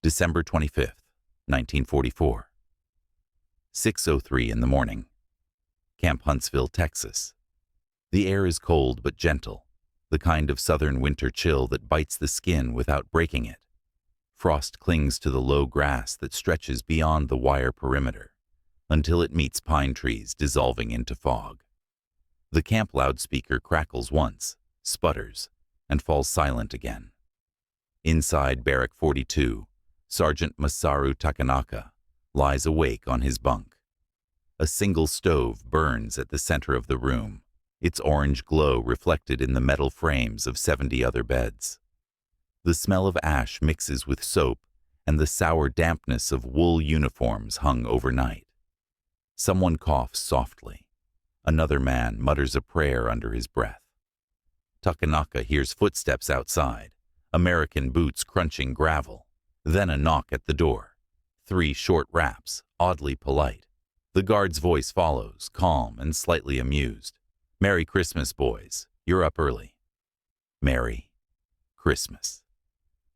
December 25th, 1944. 6:03 in the morning. Camp Huntsville, Texas. The air is cold but gentle, the kind of southern winter chill that bites the skin without breaking it. Frost clings to the low grass that stretches beyond the wire perimeter, until it meets pine trees dissolving into fog. The camp loudspeaker crackles once, sputters, and falls silent again. Inside Barrack 42, Sergeant Masaru Takenaka lies awake on his bunk. A single stove burns at the center of the room, its orange glow reflected in the metal frames of 70 other beds. The smell of ash mixes with soap and the sour dampness of wool uniforms hung overnight. Someone coughs softly. Another man mutters a prayer under his breath. Takenaka hears footsteps outside, American boots crunching gravel, then a knock at the door. 3 short raps, oddly polite. The guard's voice follows, calm and slightly amused. "Merry Christmas, boys. You're up early." Merry Christmas.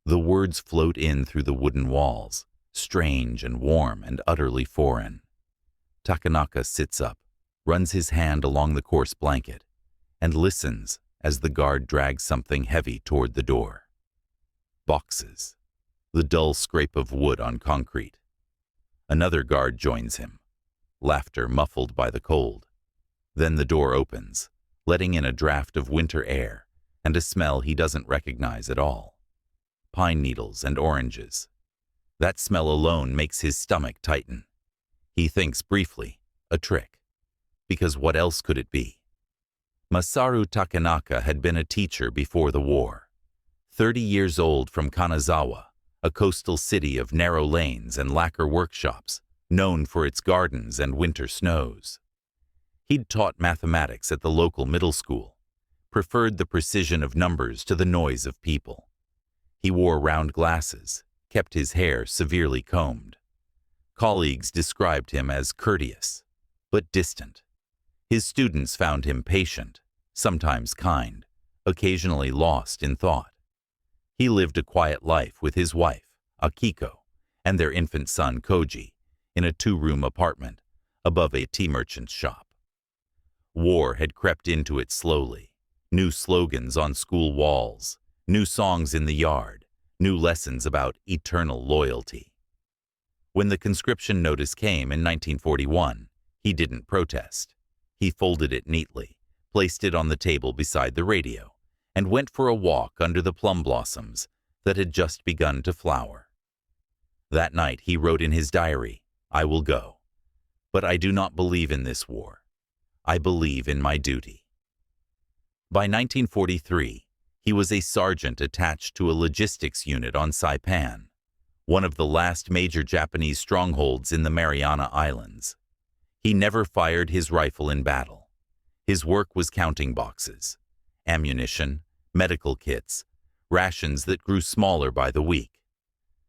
The words float in through the wooden walls, strange and warm and utterly foreign. Takenaka sits up, runs his hand along the coarse blanket, and listens as the guard drags something heavy toward the door. Boxes. The dull scrape of wood on concrete. Another guard joins him, laughter muffled by the cold. Then the door opens, letting in a draft of winter air and a smell he doesn't recognize at all. Pine needles and oranges. That smell alone makes his stomach tighten. He thinks briefly, a trick. Because what else could it be? Masaru Takenaka had been a teacher before the war. 30 years old from Kanazawa, a coastal city of narrow lanes and lacquer workshops, known for its gardens and winter snows. He'd taught mathematics at the local middle school, preferred the precision of numbers to the noise of people. He wore round glasses, kept his hair severely combed. Colleagues described him as courteous, but distant. His students found him patient, sometimes kind, occasionally lost in thought. He lived a quiet life with his wife, Akiko, and their infant son, Koji, in a 2-room apartment above a tea merchant's shop. War had crept into it slowly. New slogans on school walls, new songs in the yard, new lessons about eternal loyalty. When the conscription notice came in 1941, he didn't protest. He folded it neatly, placed it on the table beside the radio, and went for a walk under the plum blossoms that had just begun to flower. That night he wrote in his diary, "I will go, but I do not believe in this war. I believe in my duty." By 1943, he was a sergeant attached to a logistics unit on Saipan, one of the last major Japanese strongholds in the Mariana Islands. He never fired his rifle in battle. His work was counting boxes, ammunition, medical kits, rations that grew smaller by the week.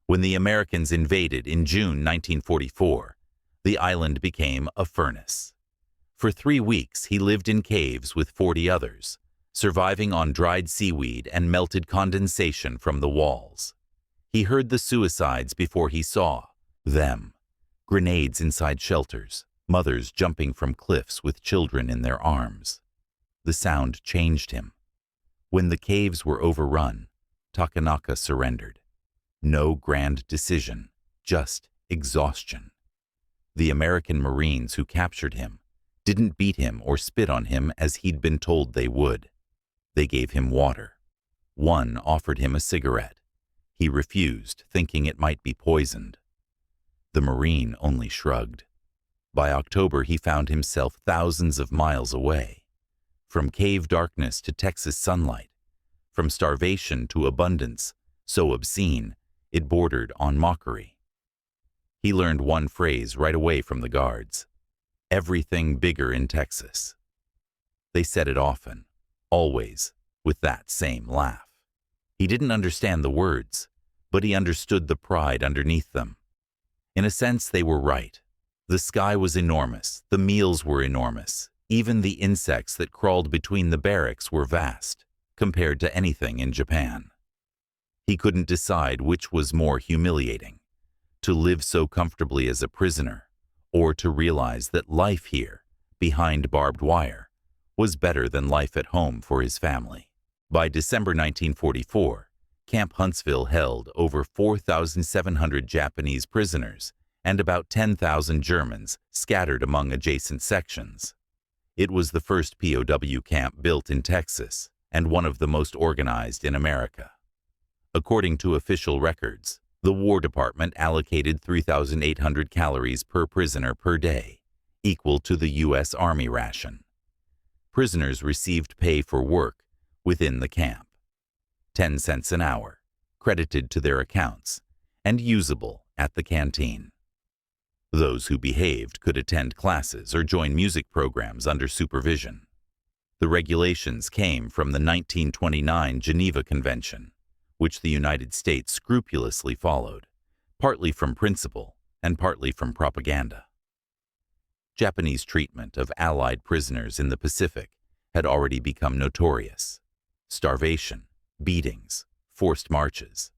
When the Americans invaded in June 1944, the island became a furnace. For 3 weeks, he lived in caves with 40 others, surviving on dried seaweed and melted condensation from the walls. He heard the suicides before he saw them. Grenades inside shelters, mothers jumping from cliffs with children in their arms. The sound changed him. When the caves were overrun, Takenaka surrendered. No grand decision, just exhaustion. The American Marines who captured him didn't beat him or spit on him as he'd been told they would. They gave him water. One offered him a cigarette. He refused, thinking it might be poisoned. The Marine only shrugged. By October, he found himself thousands of miles away. From cave darkness to Texas sunlight, from starvation to abundance, so obscene, it bordered on mockery. He learned one phrase right away from the guards: "Everything bigger in Texas." They said it often, always, with that same laugh. He didn't understand the words, but he understood the pride underneath them. In a sense, they were right. The sky was enormous, the meals were enormous, even the insects that crawled between the barracks were vast, compared to anything in Japan. He couldn't decide which was more humiliating, to live so comfortably as a prisoner, or to realize that life here, behind barbed wire, was better than life at home for his family. By December 1944, Camp Huntsville held over 4,700 Japanese prisoners and about 10,000 Germans scattered among adjacent sections. It was the first POW camp built in Texas and one of the most organized in America. According to official records, the War Department allocated 3,800 calories per prisoner per day, equal to the U.S. Army ration. Prisoners received pay for work within the camp, 10 cents an hour, credited to their accounts, and usable at the canteen. Those who behaved could attend classes or join music programs under supervision. The regulations came from the 1929 Geneva Convention, which the United States scrupulously followed, partly from principle and partly from propaganda. Japanese treatment of Allied prisoners in the Pacific had already become notorious. Starvation, beatings, forced marches.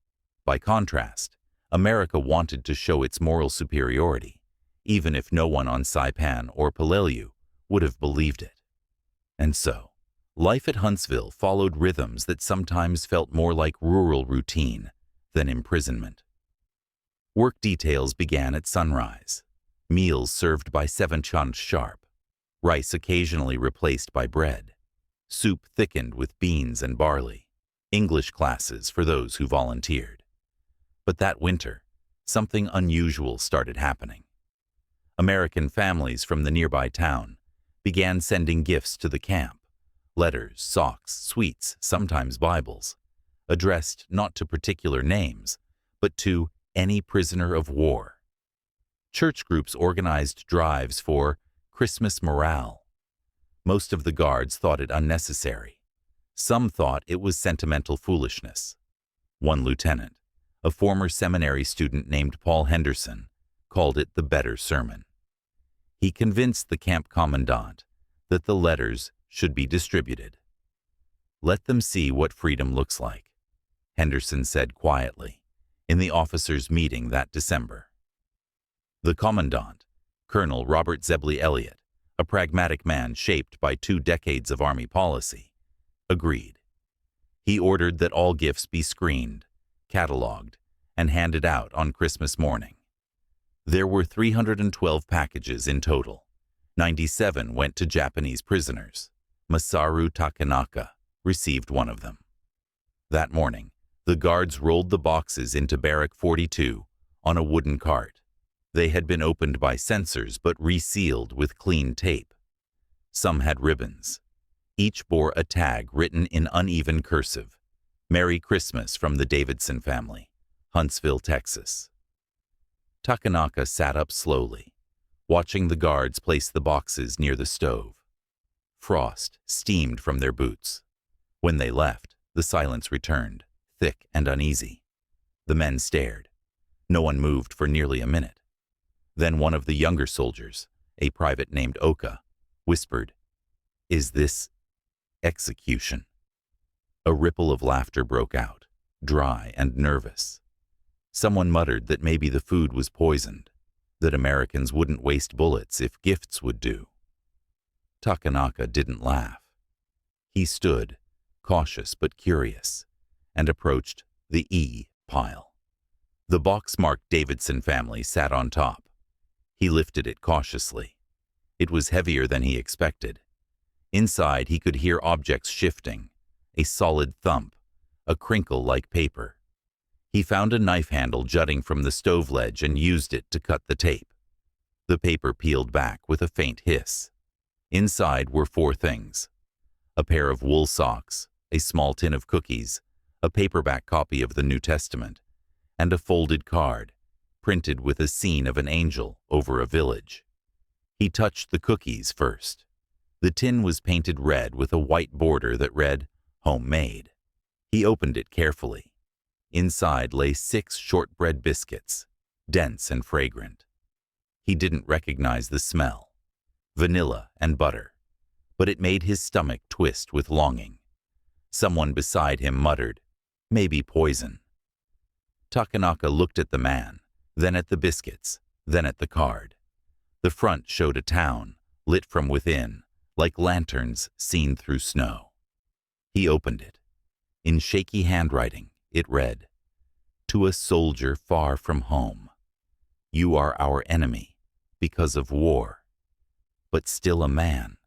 By contrast, America wanted to show its moral superiority, even if no one on Saipan or Peleliu would have believed it. And so, life at Huntsville followed rhythms that sometimes felt more like rural routine than imprisonment. Work details began at sunrise, meals served by 7 chant sharp, rice occasionally replaced by bread, soup thickened with beans and barley, English classes for those who volunteered. But that winter, something unusual started happening. American families from the nearby town began sending gifts to the camp, letters, socks, sweets, sometimes Bibles, addressed not to particular names, but to any prisoner of war. Church groups organized drives for Christmas morale. Most of the guards thought it unnecessary. Some thought it was sentimental foolishness. One lieutenant, a former seminary student named Paul Henderson, called it the better sermon. He convinced the camp commandant that the letters should be distributed. "Let them see what freedom looks like," Henderson said quietly in the officers' meeting that December. The commandant, Colonel Robert Zebley Elliott, a pragmatic man shaped by 2 decades of Army policy, agreed. He ordered that all gifts be screened, cataloged, and handed out on Christmas morning. There were 312 packages in total. 97 went to Japanese prisoners. Masaru Takenaka received one of them. That morning, the guards rolled the boxes into Barrack 42 on a wooden cart. They had been opened by censors but resealed with clean tape. Some had ribbons. Each bore a tag written in uneven cursive, "Merry Christmas from the Davidson family, Huntsville, Texas." Takenaka sat up slowly, watching the guards place the boxes near the stove. Frost steamed from their boots. When they left, the silence returned, thick and uneasy. The men stared. No one moved for nearly a minute. Then one of the younger soldiers, a private named Oka, whispered, "Is this execution?" A ripple of laughter broke out, dry and nervous. Someone muttered that maybe the food was poisoned, that Americans wouldn't waste bullets if gifts would do. Takenaka didn't laugh. He stood, cautious but curious, and approached the E pile. The box marked Davidson family sat on top. He lifted it cautiously. It was heavier than he expected. Inside, he could hear objects shifting, a solid thump, a crinkle like paper. He found a knife handle jutting from the stove ledge and used it to cut the tape. The paper peeled back with a faint hiss. Inside were 4 things: a pair of wool socks, a small tin of cookies, a paperback copy of the New Testament, and a folded card, printed with a scene of an angel over a village. He touched the cookies first. The tin was painted red with a white border that read, "Homemade." He opened it carefully. Inside lay 6 shortbread biscuits, dense and fragrant. He didn't recognize the smell, vanilla and butter, but it made his stomach twist with longing. Someone beside him muttered, "Maybe poison," Takenaka looked at the man, then at the biscuits, then at the card. The front showed a town, lit from within, like lanterns seen through snow. He opened it. In shaky handwriting, it read, "To a soldier far from home. You are our enemy because of war, but still a man.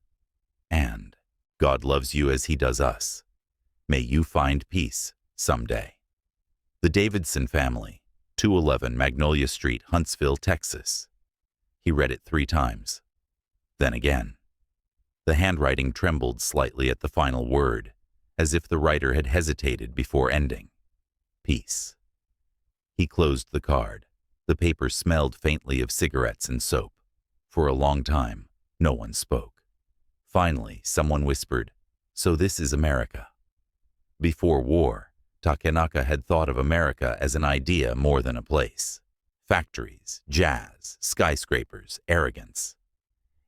And God loves you as he does us. May you find peace someday." The Davidson family, 211 Magnolia Street, Huntsville, Texas. He read it 3 times. Then again. The handwriting trembled slightly at the final word, as if the writer had hesitated before ending. Peace. He closed the card. The paper smelled faintly of cigarettes and soap. For a long time, no one spoke. Finally, someone whispered, "So this is America." Before war, Takenaka had thought of America as an idea more than a place. Factories, jazz, skyscrapers, arrogance.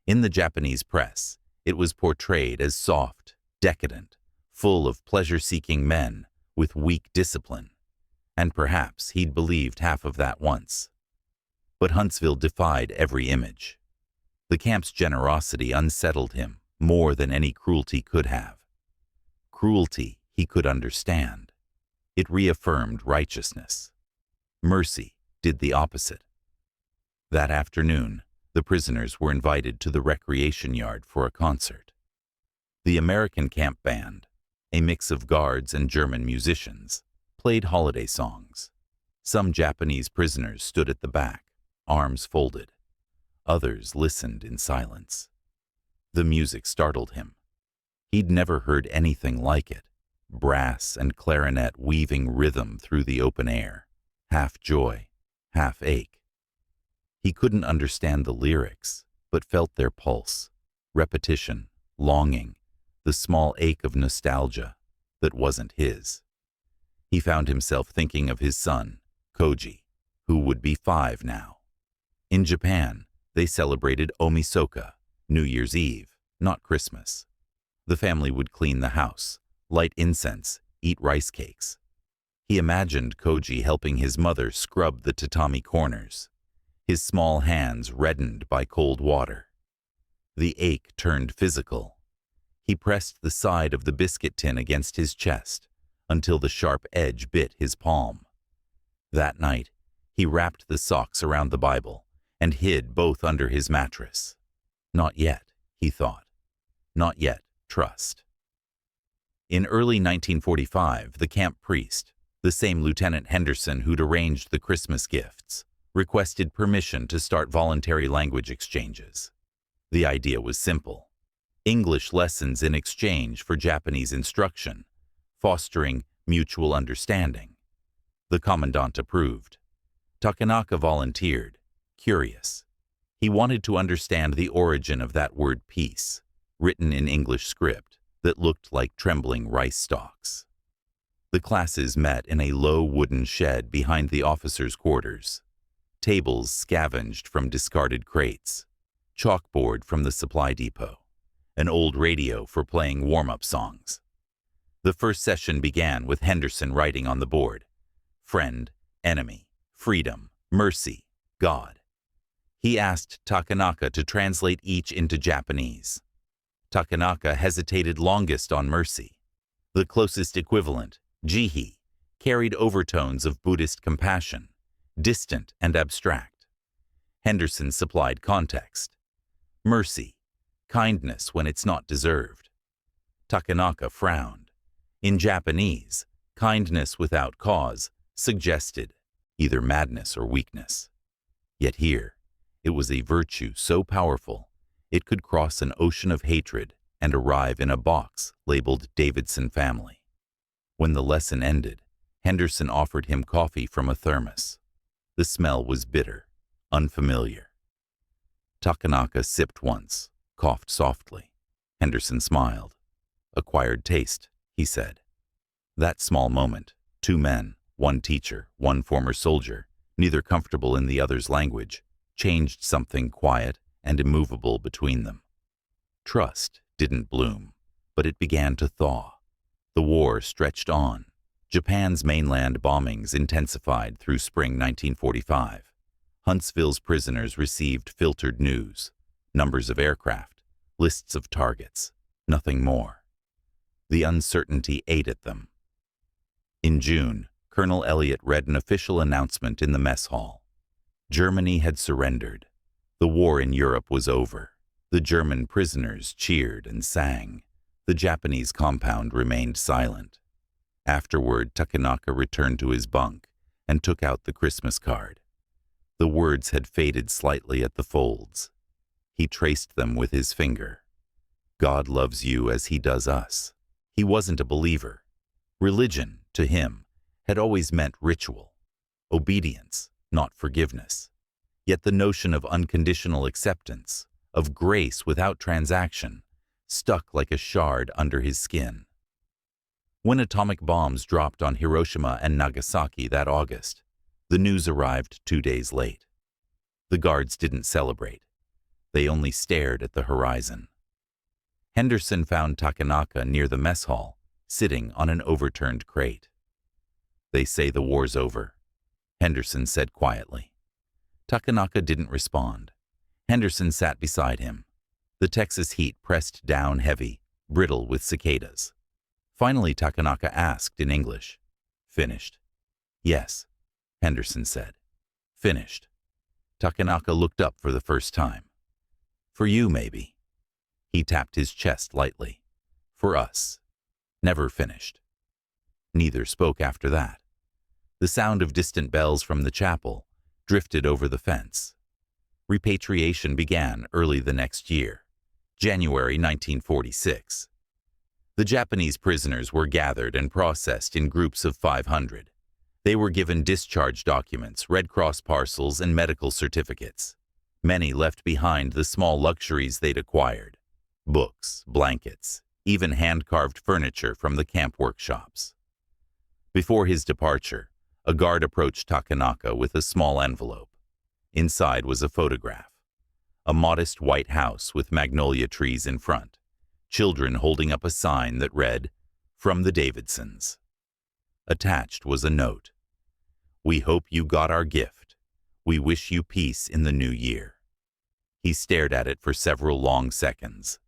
In the Japanese press, it was portrayed as soft, decadent, full of pleasure-seeking men with weak discipline. And perhaps he'd believed half of that once. But Huntsville defied every image. The camp's generosity unsettled him more than any cruelty could have. Cruelty he could understand. It reaffirmed righteousness. Mercy did the opposite. That afternoon, the prisoners were invited to the recreation yard for a concert. The American camp band, a mix of guards and German musicians, played holiday songs. Some Japanese prisoners stood at the back, arms folded. Others listened in silence. The music startled him. He'd never heard anything like it. Brass and clarinet weaving rhythm through the open air, half joy, half ache. He couldn't understand the lyrics, but felt their pulse, repetition, longing, the small ache of nostalgia that wasn't his. He found himself thinking of his son, Koji, who would be 5 now. In Japan, they celebrated Omisoka, New Year's Eve, not Christmas. The family would clean the house, light incense, eat rice cakes. He imagined Koji helping his mother scrub the tatami corners, his small hands reddened by cold water. The ache turned physical. He pressed the side of the biscuit tin against his chest until the sharp edge bit his palm. That night, he wrapped the socks around the Bible and hid both under his mattress. Not yet, he thought. Not yet, trust. In early 1945, the camp priest, the same Lieutenant Henderson who'd arranged the Christmas gifts, requested permission to start voluntary language exchanges. The idea was simple: English lessons in exchange for Japanese instruction, fostering mutual understanding. The commandant approved. Takenaka volunteered, curious. He wanted to understand the origin of that word peace, written in English script that looked like trembling rice stalks. The classes met in a low wooden shed behind the officers' quarters. Tables scavenged from discarded crates, chalkboard from the supply depot, an old radio for playing warm-up songs. The first session began with Henderson writing on the board: friend, enemy, freedom, mercy, God. He asked Takenaka to translate each into Japanese. Takenaka hesitated longest on mercy. The closest equivalent, jihi, carried overtones of Buddhist compassion, distant and abstract. Henderson supplied context. Mercy, kindness when it's not deserved. Takenaka frowned. In Japanese, kindness without cause suggested either madness or weakness. Yet here, it was a virtue so powerful it could cross an ocean of hatred and arrive in a box labeled Davidson family. When the lesson ended, Henderson offered him coffee from a thermos. The smell was bitter, unfamiliar. Takenaka sipped once, coughed softly. Henderson smiled. Acquired taste, he said. That small moment, 2 men, 1 teacher, 1 former soldier, neither comfortable in the other's language, changed something quiet and immovable between them. Trust didn't bloom, but it began to thaw. The war stretched on, Japan's mainland bombings intensified through spring 1945. Huntsville's prisoners received filtered news, numbers of aircraft, lists of targets, nothing more. The uncertainty ate at them. In June, Colonel Elliott read an official announcement in the mess hall. Germany had surrendered. The war in Europe was over. The German prisoners cheered and sang. The Japanese compound remained silent. Afterward, Takenaka returned to his bunk and took out the Christmas card. The words had faded slightly at the folds. He traced them with his finger. God loves you as he does us. He wasn't a believer. Religion, to him, had always meant ritual, obedience, not forgiveness. Yet the notion of unconditional acceptance, of grace without transaction, stuck like a shard under his skin. When atomic bombs dropped on Hiroshima and Nagasaki that August, the news arrived 2 days late. The guards didn't celebrate. They only stared at the horizon. Henderson found Takenaka near the mess hall, sitting on an overturned crate. "They say the war's over," Henderson said quietly. Takenaka didn't respond. Henderson sat beside him. The Texas heat pressed down heavy, brittle with cicadas. Finally, Takenaka asked in English, "Finished?" "Yes," Henderson said. "Finished." Takenaka looked up for the first time. "For you, maybe." He tapped his chest lightly. "For us. Never finished." Neither spoke after that. The sound of distant bells from the chapel drifted over the fence. Repatriation began early the next year, January 1946. The Japanese prisoners were gathered and processed in groups of 500. They were given discharge documents, Red Cross parcels, and medical certificates. Many left behind the small luxuries they'd acquired: books, blankets, even hand-carved furniture from the camp workshops. Before his departure, a guard approached Takenaka with a small envelope. Inside was a photograph. A modest white house with magnolia trees in front. Children holding up a sign that read, "From the Davidsons." Attached was a note. "We hope you got our gift. We wish you peace in the new year." He stared at it for several long seconds.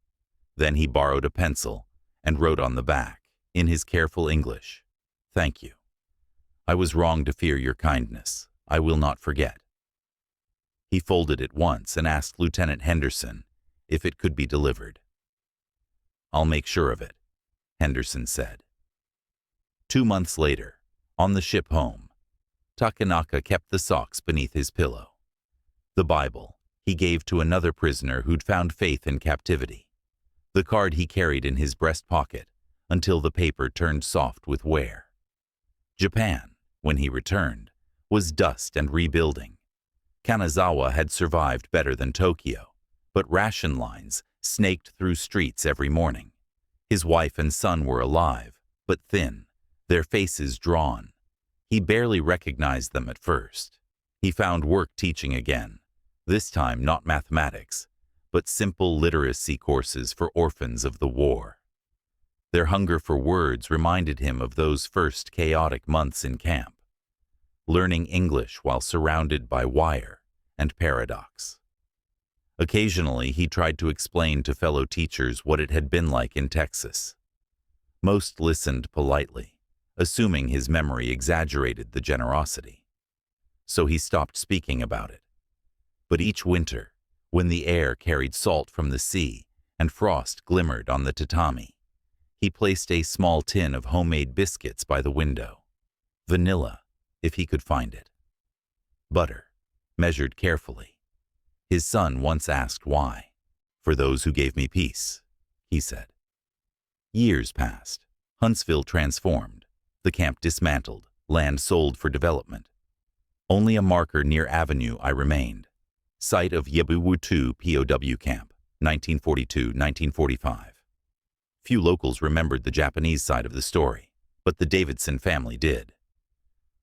Then he borrowed a pencil and wrote on the back, in his careful English, "Thank you. I was wrong to fear your kindness. I will not forget." He folded it once and asked Lieutenant Henderson if it could be delivered. "I'll make sure of it," Henderson said. 2 months later, on the ship home, Takenaka kept the socks beneath his pillow. The Bible he gave to another prisoner who'd found faith in captivity. The card he carried in his breast pocket until the paper turned soft with wear. Japan, when he returned, was dust and rebuilding. Kanazawa had survived better than Tokyo, but ration lines snaked through streets every morning. His wife and son were alive, but thin, their faces drawn. He barely recognized them at first. He found work teaching again, this time not mathematics, but simple literacy courses for orphans of the war. Their hunger for words reminded him of those first chaotic months in camp, learning English while surrounded by wire and paradox. Occasionally, he tried to explain to fellow teachers what it had been like in Texas. Most listened politely, assuming his memory exaggerated the generosity. So he stopped speaking about it. But each winter, when the air carried salt from the sea and frost glimmered on the tatami, he placed a small tin of homemade biscuits by the window. Vanilla, if he could find it. Butter, measured carefully. His son once asked why. "For those who gave me peace," he said. Years passed. Huntsville transformed. The camp dismantled. Land sold for development. Only a marker near Avenue I remained. Site of Yabuwutu POW camp, 1942-1945. Few locals remembered the Japanese side of the story, but the Davidson family did.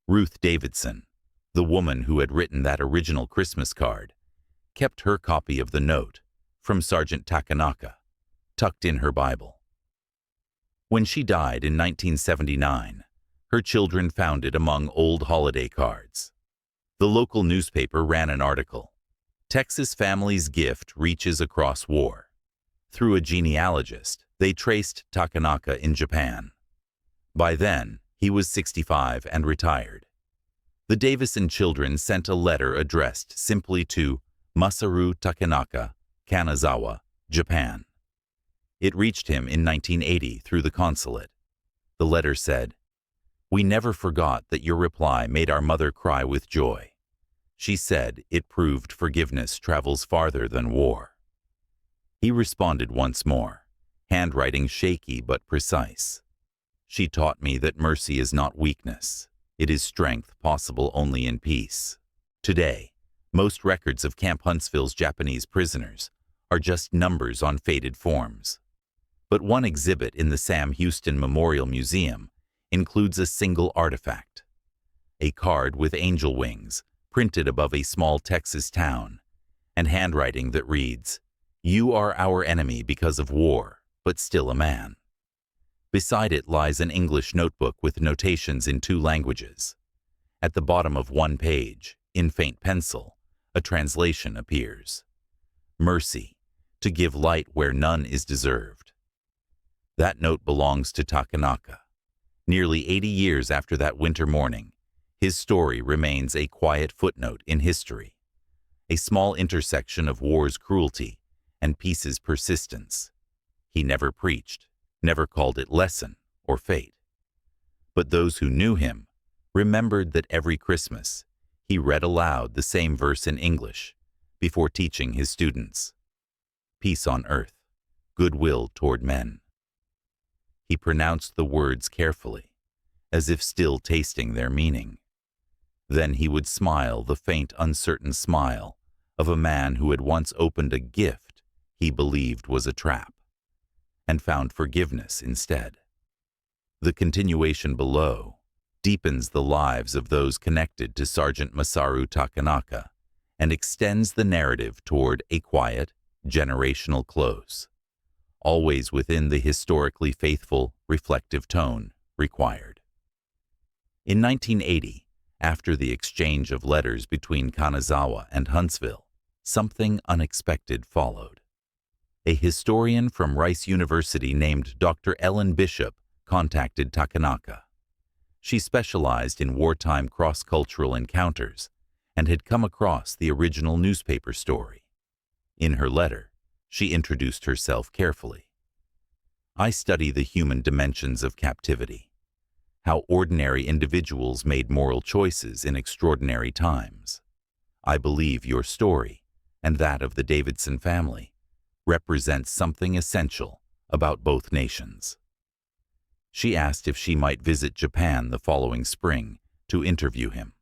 Ruth Davidson, the woman who had written that original Christmas card, kept her copy of the note from Sergeant Takenaka, tucked in her Bible. When she died in 1979, her children found it among old holiday cards. The local newspaper ran an article. Texas family's gift reaches across war. Through a genealogist, they traced Takenaka in Japan. By then, he was 65 and retired. The Davison children sent a letter addressed simply to Masaru Takenaka, Kanazawa, Japan. It reached him in 1980 through the consulate. The letter said, "We never forgot that your reply made our mother cry with joy. She said it proved forgiveness travels farther than war." He responded once more, handwriting shaky but precise. "She taught me that mercy is not weakness. It is strength possible only in peace." Today, most records of Camp Huntsville's Japanese prisoners are just numbers on faded forms. But one exhibit in the Sam Houston Memorial Museum includes a single artifact, a card with angel wings printed above a small Texas town, and handwriting that reads, "You are our enemy because of war, but still a man." Beside it lies an English notebook with notations in 2 languages. At the bottom of one page, in faint pencil, a translation appears. "Mercy, to give light where none is deserved." That note belongs to Takenaka. Nearly 80 years after that winter morning, his story remains a quiet footnote in history, a small intersection of war's cruelty and peace's persistence. He never preached, never called it lesson or fate. But those who knew him remembered that every Christmas he read aloud the same verse in English before teaching his students. Peace on earth, goodwill toward men. He pronounced the words carefully, as if still tasting their meaning. Then he would smile the faint, uncertain smile of a man who had once opened a gift he believed was a trap, and found forgiveness instead. The continuation below deepens the lives of those connected to Sergeant Masaru Takenaka and extends the narrative toward a quiet, generational close, always within the historically faithful, reflective tone required. In 1980, after the exchange of letters between Kanazawa and Huntsville, something unexpected followed. A historian from Rice University named Dr. Ellen Bishop contacted Takenaka. She specialized in wartime cross-cultural encounters and had come across the original newspaper story. In her letter, she introduced herself carefully. "I study the human dimensions of captivity, how ordinary individuals made moral choices in extraordinary times. I believe your story, and that of the Davidson family, represents something essential about both nations." She asked if she might visit Japan the following spring to interview him.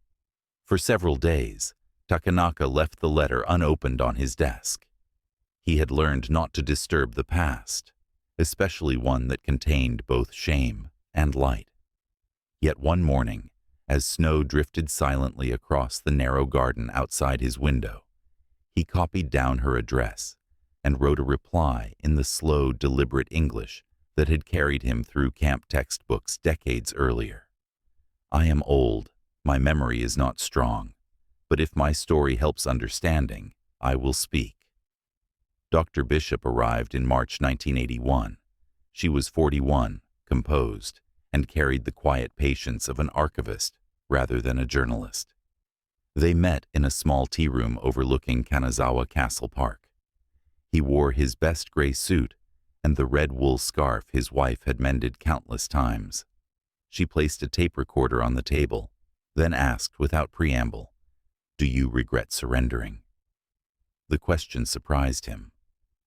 For several days, Takenaka left the letter unopened on his desk. He had learned not to disturb the past, especially one that contained both shame and light. Yet one morning, as snow drifted silently across the narrow garden outside his window, he copied down her address and wrote a reply in the slow, deliberate English that had carried him through camp textbooks decades earlier. "I am old, my memory is not strong, but if my story helps understanding, I will speak." Dr. Bishop arrived in March 1981. She was 41, composed, and carried the quiet patience of an archivist rather than a journalist. They met in a small tea room overlooking Kanazawa Castle Park. He wore his best gray suit and the red wool scarf his wife had mended countless times. She placed a tape recorder on the table, then asked without preamble, "Do you regret surrendering?" The question surprised him.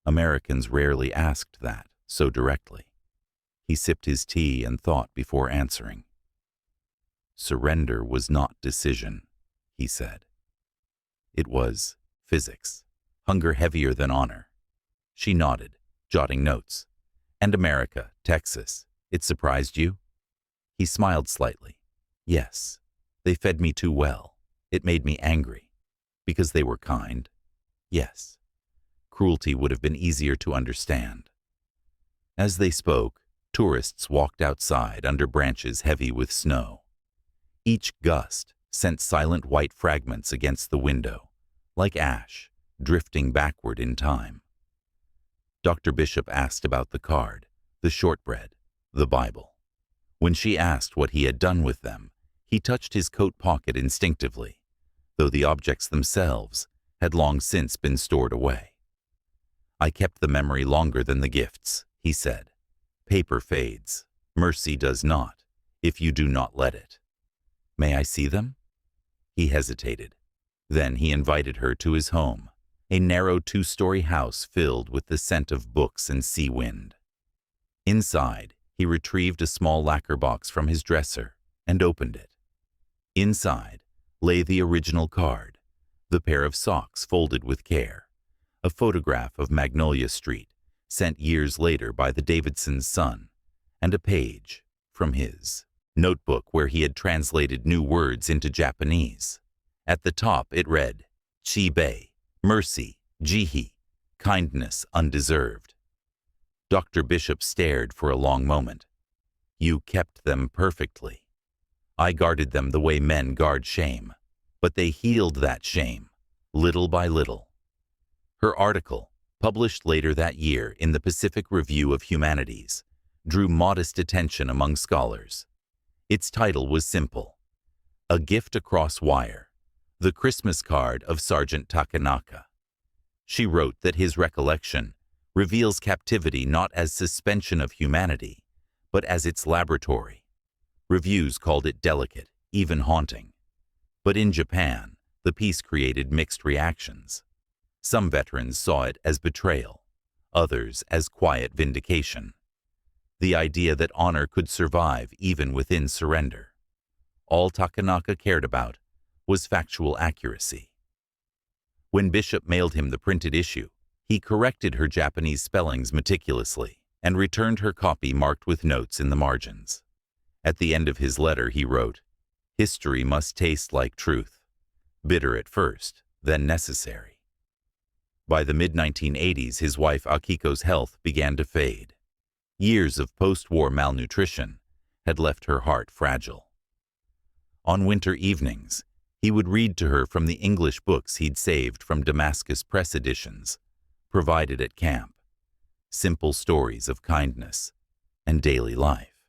Americans rarely asked that so directly. He sipped his tea and thought before answering. "Surrender was not decision," he said. "It was physics, hunger heavier than honor." She nodded, jotting notes. "And America, Texas, it surprised you?" He smiled slightly. "Yes, they fed me too well. It made me angry. Because they were kind? Yes. Cruelty would have been easier to understand." As they spoke, Tourists walked outside under branches heavy with snow. Each gust sent silent white fragments against the window, like ash, drifting backward in time. Dr. Bishop asked about the card, the shortbread, the Bible. When she asked what he had done with them, he touched his coat pocket instinctively, though the objects themselves had long since been stored away. "I kept the memory longer than the gifts," he said. "Paper fades. Mercy does not, if you do not let it." "May I see them?" He hesitated. Then he invited her to his home, a narrow 2-story house filled with the scent of books and sea wind. Inside, he retrieved a small lacquer box from his dresser and opened it. Inside lay the original card, the pair of socks folded with care, a photograph of Magnolia Street, sent years later by the Davidson's son, and a page from his notebook where he had translated new words into Japanese. At the top it read, "Chibei, mercy, jihi, kindness undeserved." Dr. Bishop stared for a long moment. "You kept them perfectly. I guarded them the way men guard shame, but they healed that shame, little by little." Her article, published later that year in the Pacific Review of Humanities, drew modest attention among scholars. Its title was simple: "A Gift Across Wire, the Christmas Card of Sergeant Takenaka." She wrote that his recollection reveals captivity not as suspension of humanity, but as its laboratory. Reviews called it delicate, even haunting. But in Japan, the piece created mixed reactions. Some veterans saw it as betrayal, others as quiet vindication. The idea that honor could survive even within surrender. All Takenaka cared about was factual accuracy. When Bishop mailed him the printed issue, he corrected her Japanese spellings meticulously and returned her copy marked with notes in the margins. At the end of his letter he wrote, "History must taste like truth, bitter at first, then necessary." By the mid-1980s, his wife Akiko's health began to fade. Years of post-war malnutrition had left her heart fragile. On winter evenings, he would read to her from the English books he'd saved from Damascus press editions, provided at camp, simple stories of kindness and daily life.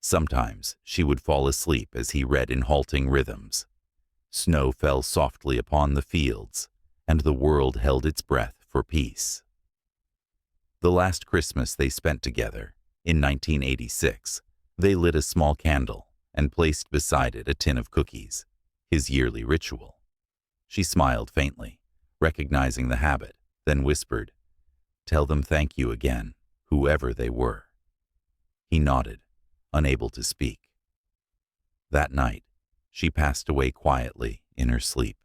Sometimes she would fall asleep as he read in halting rhythms. Snow fell softly upon the fields, and the world held its breath for peace. The last Christmas they spent together, in 1986, they lit a small candle and placed beside it a tin of cookies, his yearly ritual. She smiled faintly, recognizing the habit, then whispered, "Tell them thank you again, whoever they were." He nodded, unable to speak. That night, she passed away quietly in her sleep.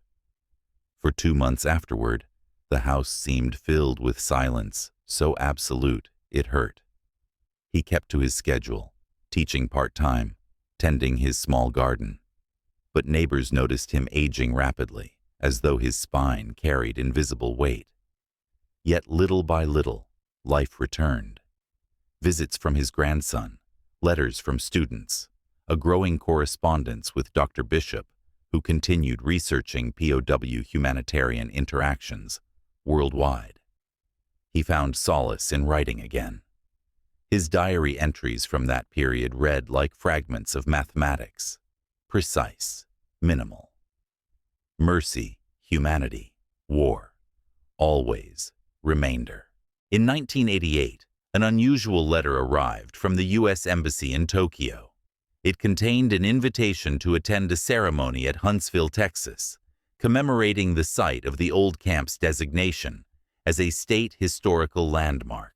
For 2 months afterward, the house seemed filled with silence so absolute it hurt. He kept to his schedule, teaching part-time, tending his small garden. But neighbors noticed him aging rapidly, as though his spine carried invisible weight. Yet little by little, life returned. Visits from his grandson, letters from students, a growing correspondence with Dr. Bishop, who continued researching POW humanitarian interactions worldwide. He found solace in writing again. His diary entries from that period read like fragments of mathematics, precise, minimal. Mercy, humanity, war, always, remainder. In 1988, an unusual letter arrived from the U.S. Embassy in Tokyo. It contained an invitation to attend a ceremony at Huntsville, Texas, commemorating the site of the old camp's designation as a state historical landmark.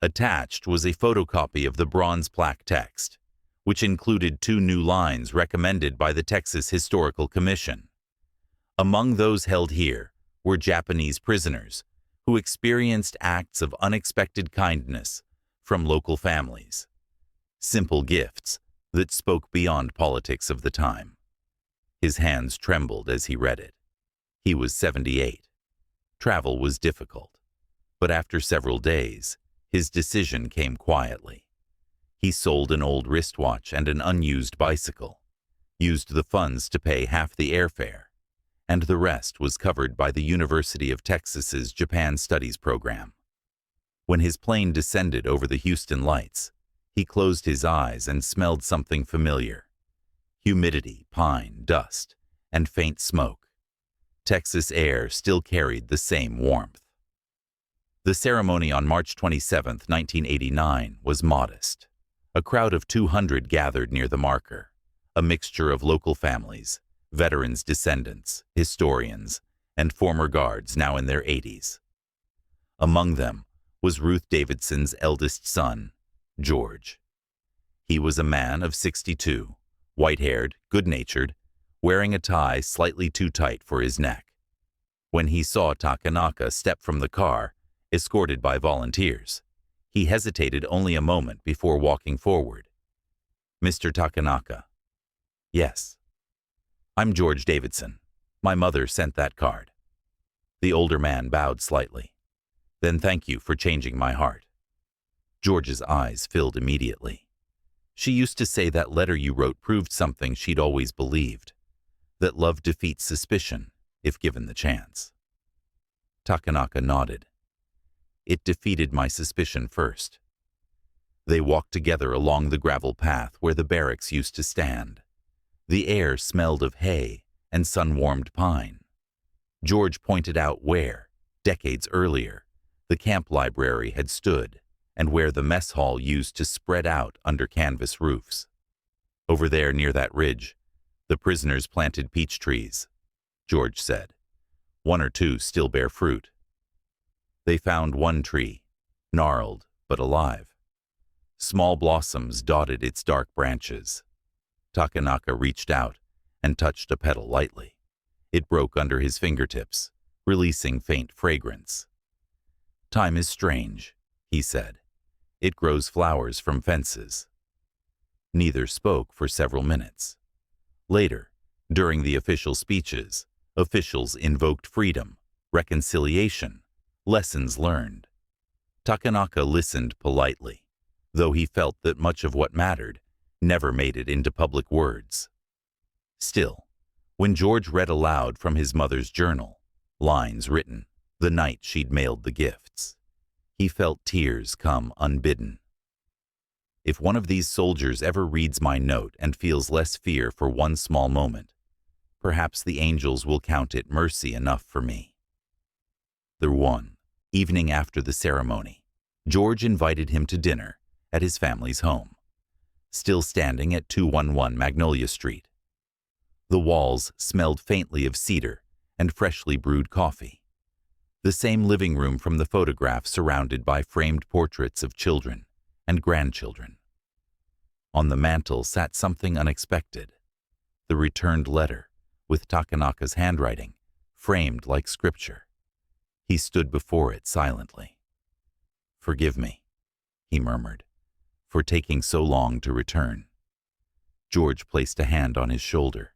Attached was a photocopy of the bronze plaque text, which included 2 new lines recommended by the Texas Historical Commission. Among those held here were Japanese prisoners who experienced acts of unexpected kindness from local families. Simple gifts that spoke beyond politics of the time. His hands trembled as he read it. He was 78. Travel was difficult, but after several days, his decision came quietly. He sold an old wristwatch and an unused bicycle, used the funds to pay half the airfare, and the rest was covered by the University of Texas's Japan Studies program. When his plane descended over the Houston lights, he closed his eyes and smelled something familiar. Humidity, pine, dust, and faint smoke. Texas air still carried the same warmth. The ceremony on March 27, 1989, was modest. A crowd of 200 gathered near the marker, a mixture of local families, veterans' descendants, historians, and former guards now in their 80s. Among them was Ruth Davidson's eldest son, George. He was a man of 62, white-haired, good-natured, wearing a tie slightly too tight for his neck. When he saw Takenaka step from the car, escorted by volunteers, he hesitated only a moment before walking forward. "Mr. Takenaka." "Yes." "I'm George Davidson. My mother sent that card." The older man bowed slightly. "Then thank you for changing my heart." George's eyes filled immediately. "She used to say that letter you wrote proved something she'd always believed, that love defeats suspicion if given the chance." Takenaka nodded. "It defeated my suspicion first." They walked together along the gravel path where the barracks used to stand. The air smelled of hay and sun-warmed pine. George pointed out where, decades earlier, the camp library had stood and where the mess hall used to spread out under canvas roofs. "Over there near that ridge, the prisoners planted peach trees," George said. "One or two still bear fruit." They found one tree, gnarled but alive. Small blossoms dotted its dark branches. Takenaka reached out and touched a petal lightly. It broke under his fingertips, releasing faint fragrance. "Time is strange," he said. "It grows flowers from fences." Neither spoke for several minutes. Later, during the official speeches, officials invoked freedom, reconciliation, lessons learned. Takenaka listened politely, though he felt that much of what mattered never made it into public words. Still, when George read aloud from his mother's journal, lines written the night she'd mailed the gifts, he felt tears come unbidden. "If one of these soldiers ever reads my note and feels less fear for one small moment, perhaps the angels will count it mercy enough for me." The one evening after the ceremony, George invited him to dinner at his family's home, still standing at 211 Magnolia Street. The walls smelled faintly of cedar and freshly brewed coffee. The same living room from the photograph surrounded by framed portraits of children and grandchildren. On the mantel sat something unexpected, the returned letter with Takenaka's handwriting, framed like scripture. He stood before it silently. "Forgive me," he murmured, "for taking so long to return." George placed a hand on his shoulder.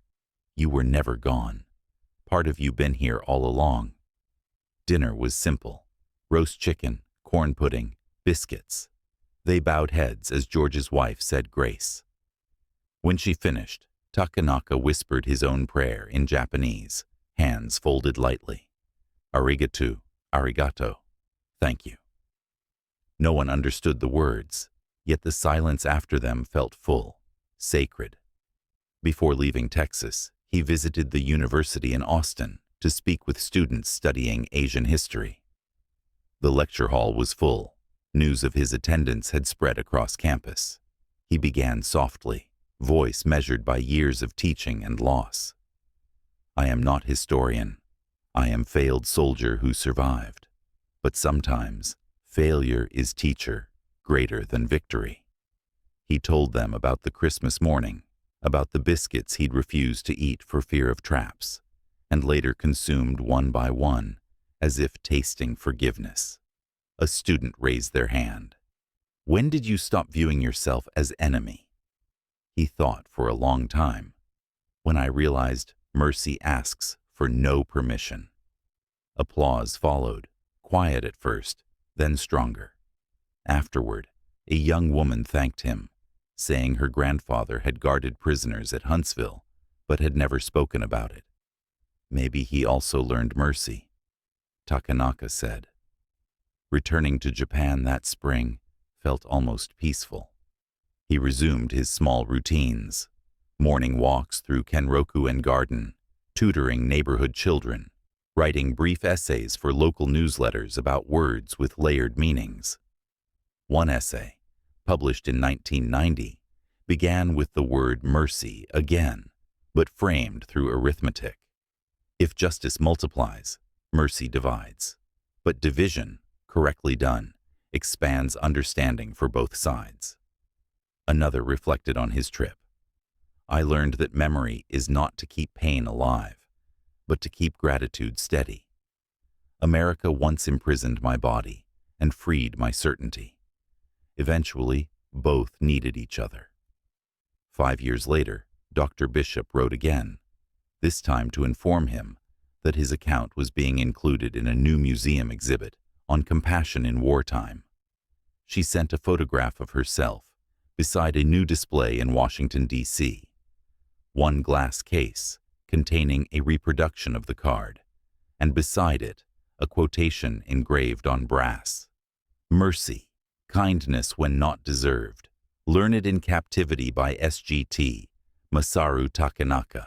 "You were never gone. Part of you been here all along." Dinner was simple: roast chicken, corn pudding, biscuits. They bowed heads as George's wife said grace. When she finished, Takenaka whispered his own prayer in Japanese, hands folded lightly. "Arigato, arigato, thank you." No one understood the words, yet the silence after them felt full, sacred. Before leaving Texas, he visited the university in Austin to speak with students studying Asian history. The lecture hall was full. News of his attendance had spread across campus. He began softly, voice measured by years of teaching and loss. "I am not historian. I am failed soldier who survived. But sometimes failure is teacher greater than victory." He told them about the Christmas morning, about the biscuits he'd refused to eat for fear of traps, and later consumed one by one, as if tasting forgiveness. A student raised their hand. "When did you stop viewing yourself as enemy?" He thought for a long time. "When I realized mercy asks for no permission." Applause followed, quiet at first, then stronger. Afterward, a young woman thanked him, saying her grandfather had guarded prisoners at Huntsville, but had never spoken about it. Maybe he also learned mercy, Takenaka said. Returning to Japan that spring felt almost peaceful. He resumed his small routines, morning walks through Kenroku and Garden, tutoring neighborhood children, writing brief essays for local newsletters about words with layered meanings. One essay, published in 1990, began with the word mercy again, but framed through arithmetic. If justice multiplies, mercy divides. But division, correctly done, expands understanding for both sides. Another reflected on his trip. I learned that memory is not to keep pain alive, but to keep gratitude steady. America once imprisoned my body and freed my certainty. Eventually, both needed each other. 5 years later, Dr. Bishop wrote again, this time to inform him that his account was being included in a new museum exhibit on compassion in wartime. She sent a photograph of herself beside a new display in Washington, D.C. One glass case containing a reproduction of the card, and beside it, a quotation engraved on brass. Mercy, kindness when not deserved. Learn it in Captivity by SGT, Masaru Takenaka.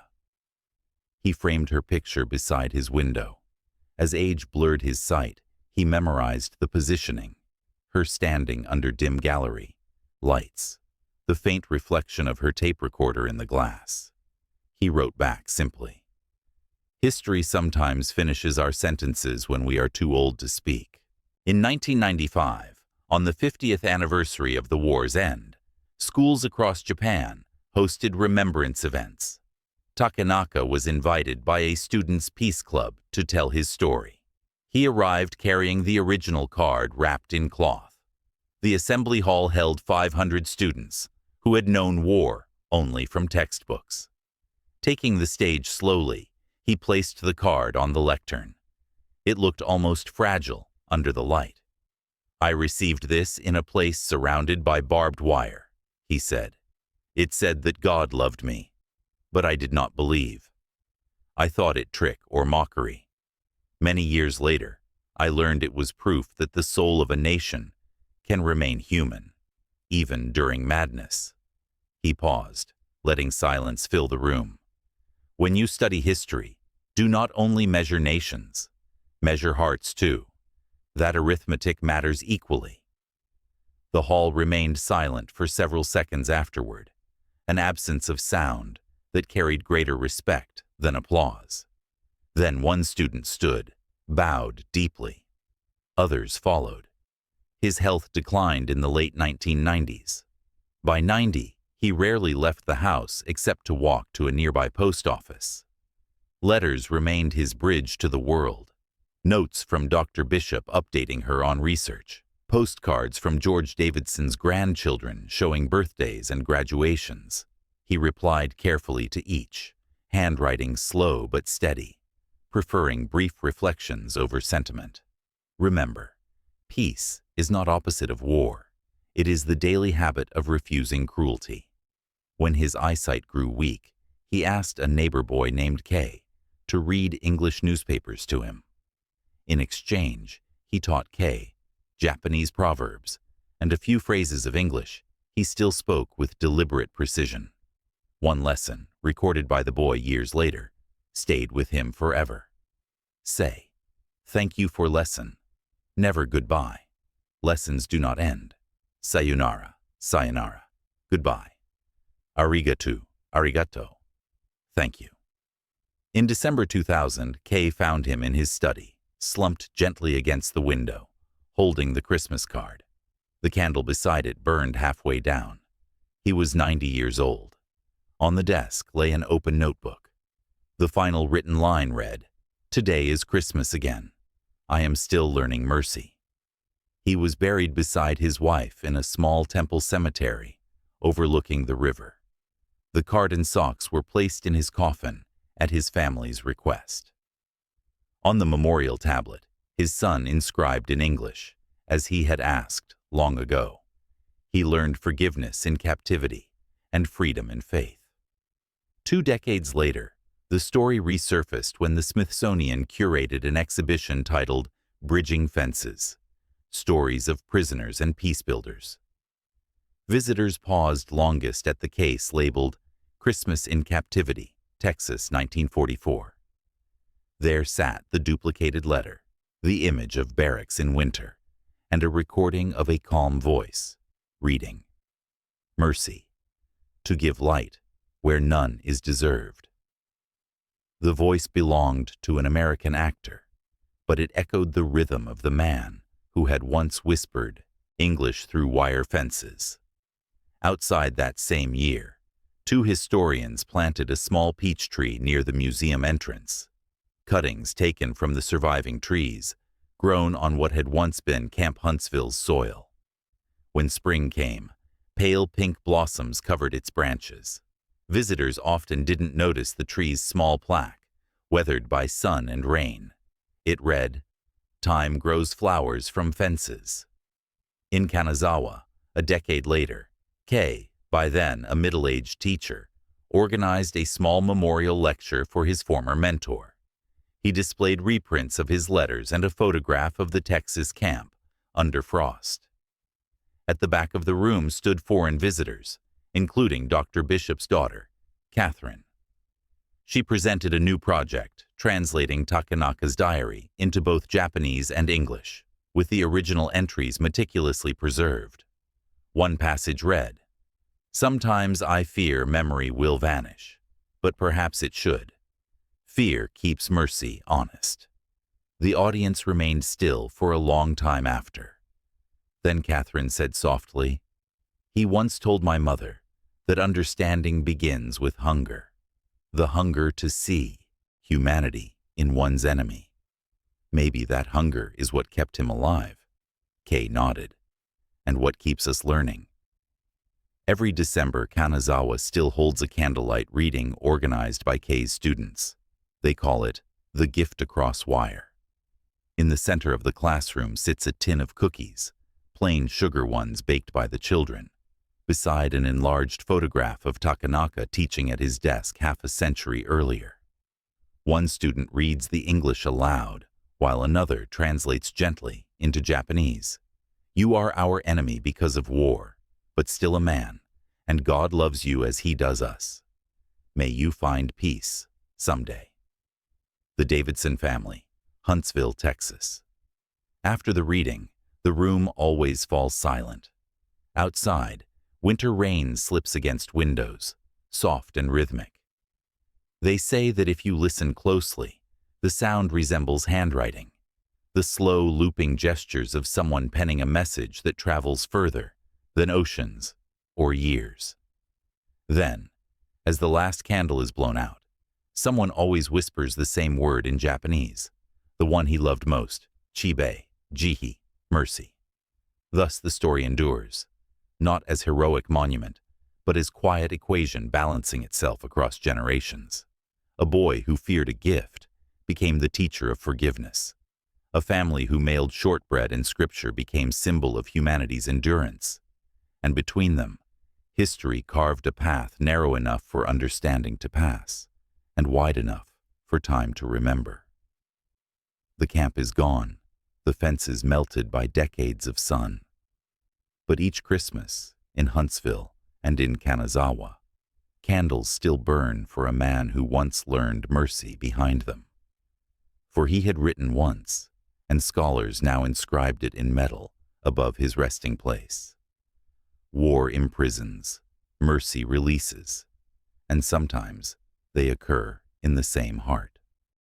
He framed her picture beside his window. As age blurred his sight, he memorized the positioning, her standing under dim gallery, lights, the faint reflection of her tape recorder in the glass. He wrote back simply, history sometimes finishes our sentences when we are too old to speak. In 1995, on the 50th anniversary of the war's end, schools across Japan hosted remembrance events. Takenaka was invited by a students' peace club to tell his story. He arrived carrying the original card wrapped in cloth. The assembly hall held 500 students who had known war only from textbooks. Taking the stage slowly, he placed the card on the lectern. It looked almost fragile under the light. I received this in a place surrounded by barbed wire, he said. It said that God loved me, but I did not believe. I thought it trick or mockery. Many years later, I learned it was proof that the soul of a nation can remain human, even during madness. He paused, letting silence fill the room. When you study history, do not only measure nations, measure hearts too. That arithmetic matters equally. The hall remained silent for several seconds afterward, an absence of sound that carried greater respect than applause. Then one student stood, bowed deeply. Others followed. His health declined in the late 1990s. By 90, he rarely left the house except to walk to a nearby post office. Letters remained his bridge to the world. Notes from Dr. Bishop updating her on research. Postcards from George Davidson's grandchildren showing birthdays and graduations. He replied carefully to each, handwriting slow but steady, preferring brief reflections over sentiment. Remember, peace is not opposite of war. It is the daily habit of refusing cruelty. When his eyesight grew weak, he asked a neighbor boy named Kay to read English newspapers to him. In exchange, he taught Kay Japanese proverbs and a few phrases of English he still spoke with deliberate precision. One lesson, recorded by the boy years later, stayed with him forever. Say, thank you for lesson. Never goodbye. Lessons do not end. Sayonara, sayonara. Goodbye. Arigato, arigato. Thank you. In December 2000, Kay found him in his study, slumped gently against the window, holding the Christmas card. The candle beside it burned halfway down. He was 90 years old. On the desk lay an open notebook. The final written line read, "Today is Christmas again. I am still learning mercy." He was buried beside his wife in a small temple cemetery overlooking the river. The card and socks were placed in his coffin at his family's request. On the memorial tablet, his son inscribed in English, as he had asked long ago, He learned forgiveness in captivity and freedom in faith. 2 decades later, the story resurfaced when the Smithsonian curated an exhibition titled Bridging Fences: Stories of Prisoners and Peacebuilders. Visitors paused longest at the case labeled Christmas in Captivity, Texas, 1944. There sat the duplicated letter, the image of barracks in winter, and a recording of a calm voice, reading, "Mercy, to give light where none is deserved." The voice belonged to an American actor, but it echoed the rhythm of the man who had once whispered English through wire fences. Outside that same year, 2 historians planted a small peach tree near the museum entrance. Cuttings taken from the surviving trees, grown on what had once been Camp Huntsville's soil. When spring came, pale pink blossoms covered its branches. Visitors often didn't notice the tree's small plaque, weathered by sun and rain. It read, "Time grows flowers from fences." In Kanazawa, a decade later, Kay, by then a middle-aged teacher, organized a small memorial lecture for his former mentor. He displayed reprints of his letters and a photograph of the Texas camp, under frost. At the back of the room stood foreign visitors, including Dr. Bishop's daughter, Catherine. She presented a new project, translating Takenaka's diary into both Japanese and English, with the original entries meticulously preserved. One passage read, "Sometimes I fear memory will vanish, but perhaps it should. Fear keeps mercy honest." The audience remained still for a long time after. Then Catherine said softly, "He once told my mother that understanding begins with hunger, the hunger to see humanity in one's enemy. Maybe that hunger is what kept him alive." Kay nodded. "And what keeps us learning?" Every December, Kanazawa still holds a candlelight reading organized by Kay's students. They call it the gift across wire. In the center of the classroom sits a tin of cookies, plain sugar ones baked by the children, beside an enlarged photograph of Takenaka teaching at his desk half a century earlier. One student reads the English aloud, while another translates gently into Japanese. "You are our enemy because of war, but still a man, and God loves you as He does us. May you find peace someday." The Davidson family, Huntsville, Texas. After the reading, the room always falls silent. Outside, winter rain slips against windows, soft and rhythmic. They say that if you listen closely, the sound resembles handwriting, the slow looping gestures of someone penning a message that travels further than oceans or years. Then, as the last candle is blown out, someone always whispers the same word in Japanese, the one he loved most, chibe, jihi, mercy. Thus the story endures, not as heroic monument, but as quiet equation balancing itself across generations. A boy who feared a gift became the teacher of forgiveness. A family who mailed shortbread and scripture became symbol of humanity's endurance. And between them, history carved a path narrow enough for understanding to pass, and wide enough for time to remember. The camp is gone, the fences melted by decades of sun. But each Christmas, in Huntsville and in Kanazawa, candles still burn for a man who once learned mercy behind them. For he had written once, and scholars now inscribed it in metal above his resting place. War imprisons, mercy releases, and sometimes they occur in the same heart.